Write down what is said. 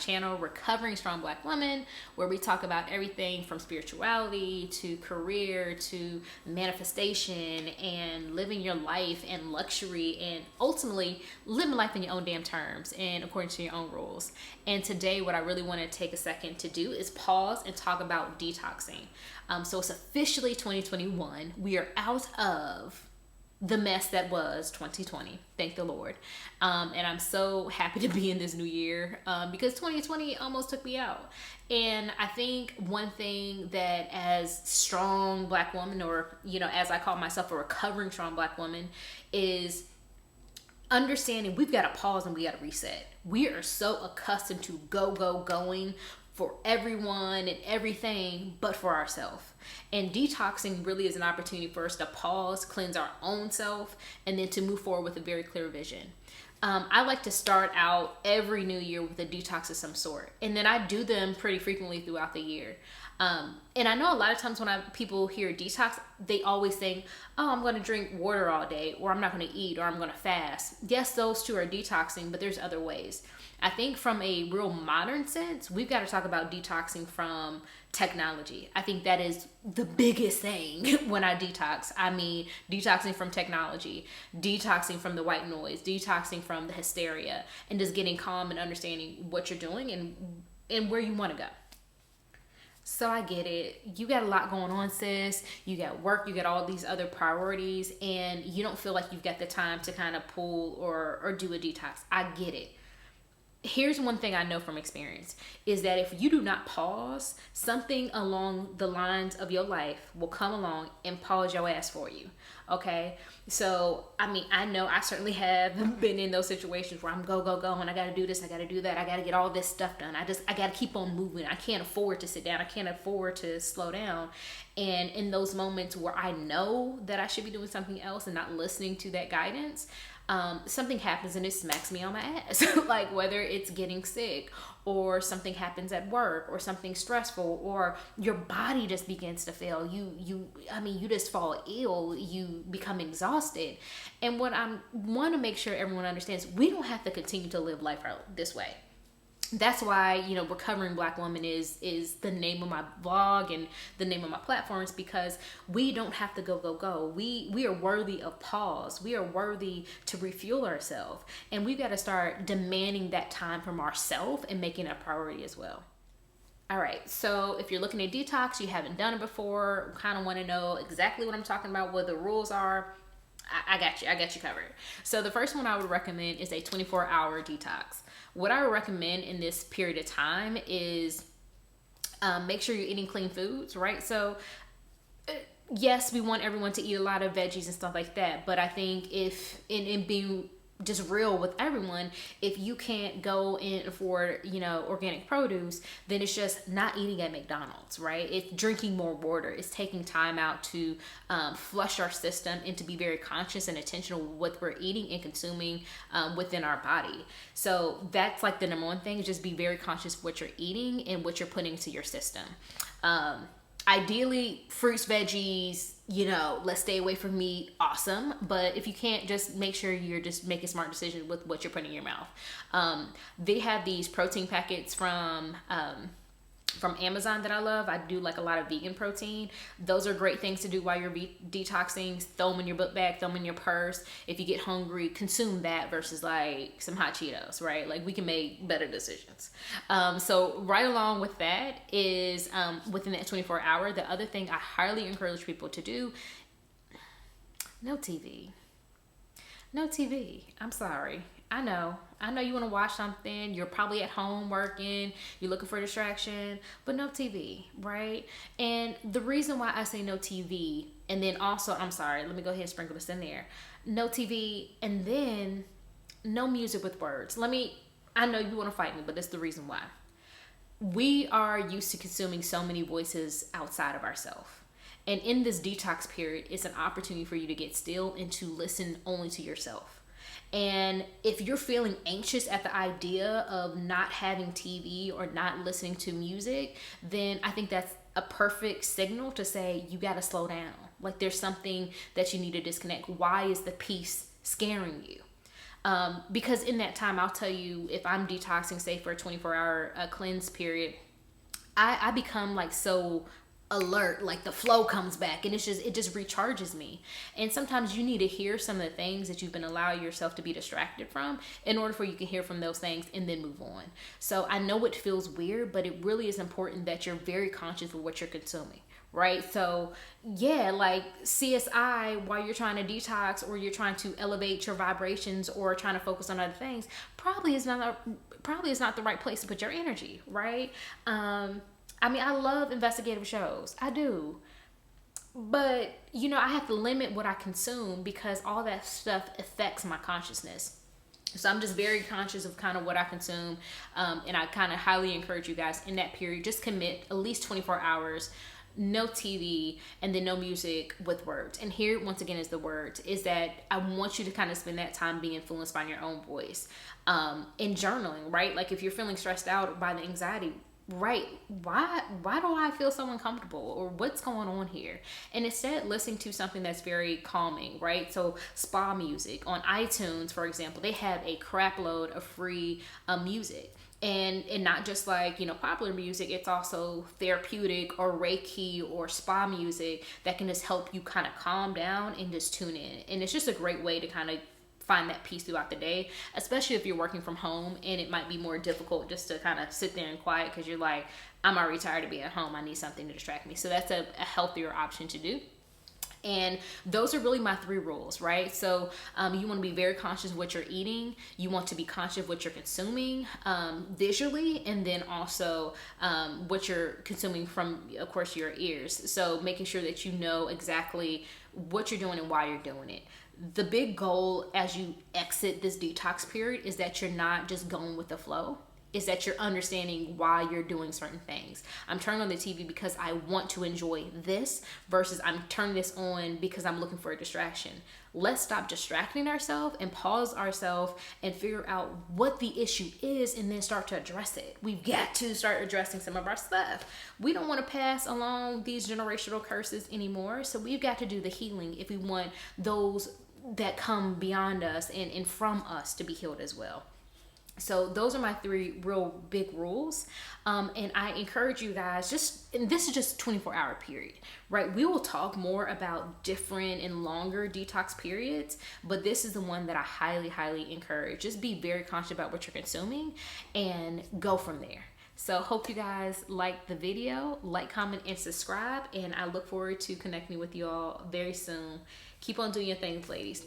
channel, Recovering Strong Black Woman, where we talk about everything from spirituality to career to manifestation and living your life and luxury and ultimately living life in your own damn terms and according to your own rules. And today, what I really want to take a second to do is pause and talk about detoxing. So it's officially 2021. We are out of the mess that was 2020. Thank the Lord. And I'm so happy to be in this new year because 2020 almost took me out. And I think one thing that as strong Black woman, or, as I call myself, a recovering strong Black woman, is understanding we've got to pause and we got to reset. We are so accustomed to going for everyone and everything but for ourselves. And detoxing really is an opportunity for us to pause, cleanse our own self, and then to move forward with a very clear vision. I like to start out every new year with a detox of some sort. And then I do them pretty frequently throughout the year. And I know a lot of times when people hear detox, they always think, oh, I'm going to drink water all day, or I'm not going to eat, or I'm going to fast. Yes, those two are detoxing, but there's other ways. I think from a real modern sense, we've got to talk about detoxing from technology. I think that is the biggest thing when I detox. I mean, detoxing from technology, detoxing from the white noise, detoxing from the hysteria, and just getting calm and understanding what you're doing and where you want to go. So I get it. You got a lot going on, sis. You got work, you got all these other priorities, and you don't feel like you've got the time to kind of pull or do a detox. I get it. Here's one thing I know from experience is that if you do not pause, something along the lines of your life will come along and pause your ass for you. Okay. So, I know I certainly have been in those situations where I'm go, and I got to do this. I got to do that. I got to get all this stuff done. I got to keep on moving. I can't afford to sit down. I can't afford to slow down. And in those moments where I know that I should be doing something else and not listening to that guidance, something happens and it smacks me on my ass. Like whether it's getting sick or something happens at work or something stressful or your body just begins to fail. You just fall ill. You become exhausted. And what I want to make sure everyone understands, we don't have to continue to live life this way. That's why, Recovering Black Woman is the name of my blog and the name of my platforms, because we don't have to go. We are worthy of pause. We are worthy to refuel ourselves. And we've got to start demanding that time from ourselves and making it a priority as well. All right, so if you're looking at detox, you haven't done it before, kind of want to know exactly what I'm talking about, what the rules are, I got you covered. So the first one I would recommend is a 24-hour detox. What I would recommend in this period of time is make sure you're eating clean foods, right? So yes, we want everyone to eat a lot of veggies and stuff like that. But I think if in being just real with everyone, if you can't go and afford, organic produce, then it's just not eating at McDonald's, right? It's drinking more water. It's taking time out to flush our system and to be very conscious and intentional with what we're eating and consuming within our body. So that's like the number one thing, is just be very conscious of what you're eating and what you're putting into your system. Ideally, fruits, veggies, let's stay away from meat. Awesome. But if you can't, just make sure you're just making smart decisions with what you're putting in your mouth. They have these protein packets from Amazon that I love. I do like a lot of vegan protein. Those are great things to do while you're detoxing. Throw them in your book bag, throw them in your purse. If you get hungry, consume that versus like some hot Cheetos, right? Like we can make better decisions. So right along with that is within that 24 hour, the other thing I highly encourage people to do, no TV. No TV. I'm sorry. I know you want to watch something. You're probably at home working. You're looking for a distraction, but no TV, right? And the reason why I say no TV, and then also, I'm sorry, let me go ahead and sprinkle this in there. No TV, and then no music with words. I know you want to fight me, but that's the reason why. We are used to consuming so many voices outside of ourselves. And in this detox period, it's an opportunity for you to get still and to listen only to yourself. And if you're feeling anxious at the idea of not having TV or not listening to music, then I think that's a perfect signal to say you got to slow down. Like there's something that you need to disconnect. Why is the peace scaring you? Because in that time, I'll tell you, if I'm detoxing, say for a 24-hour cleanse period, I become like so alert, like the flow comes back, and it just recharges me. And sometimes you need to hear some of the things that you've been allowing yourself to be distracted from in order for you can hear from those things and then move on. So I know it feels weird, but it really is important that you're very conscious of what you're consuming, right? So yeah, like CSI, while you're trying to detox or you're trying to elevate your vibrations or trying to focus on other things, probably is not the right place to put your energy, right? I mean, I love investigative shows. I do. But, I have to limit what I consume because all that stuff affects my consciousness. So I'm just very conscious of kind of what I consume. And I kind of highly encourage you guys in that period, just commit at least 24 hours, no TV, and then no music with words. And here, once again, is the words, is that I want you to kind of spend that time being influenced by your own voice. And journaling, right? Like if you're feeling stressed out by the anxiety, right, why do I feel so uncomfortable, or what's going on here? And instead listening to something that's very calming, right? So spa music on iTunes, for example, they have a crap load of free music. And not just like, popular music, it's also therapeutic or Reiki or spa music that can just help you kind of calm down and just tune in. And it's just a great way to kind of find that peace throughout the day, especially if you're working from home and it might be more difficult just to kind of sit there and quiet because you're like, I'm already tired of being at home. I need something to distract me. So that's a healthier option to do. And those are really my 3 rules, right? So you want to be very conscious of what you're eating. You want to be conscious of what you're consuming visually, and then also what you're consuming from, of course, your ears. So making sure that you know exactly what you're doing and why you're doing it. The big goal as you exit this detox period is that you're not just going with the flow. Is that you're understanding why you're doing certain things. I'm turning on the TV because I want to enjoy this versus I'm turning this on because I'm looking for a distraction. Let's stop distracting ourselves and pause ourselves and figure out what the issue is and then start to address it. We've got to start addressing some of our stuff. We don't want to pass along these generational curses anymore. So we've got to do the healing if we want those that come beyond us and from us to be healed as well. So those are my 3 real big rules. And I encourage you guys, and this is just 24-hour period, right? We will talk more about different and longer detox periods, but this is the one that I highly, highly encourage. Just be very conscious about what you're consuming and go from there. So hope you guys like the video, like, comment, and subscribe. And I look forward to connecting with you all very soon. Keep on doing your things, ladies.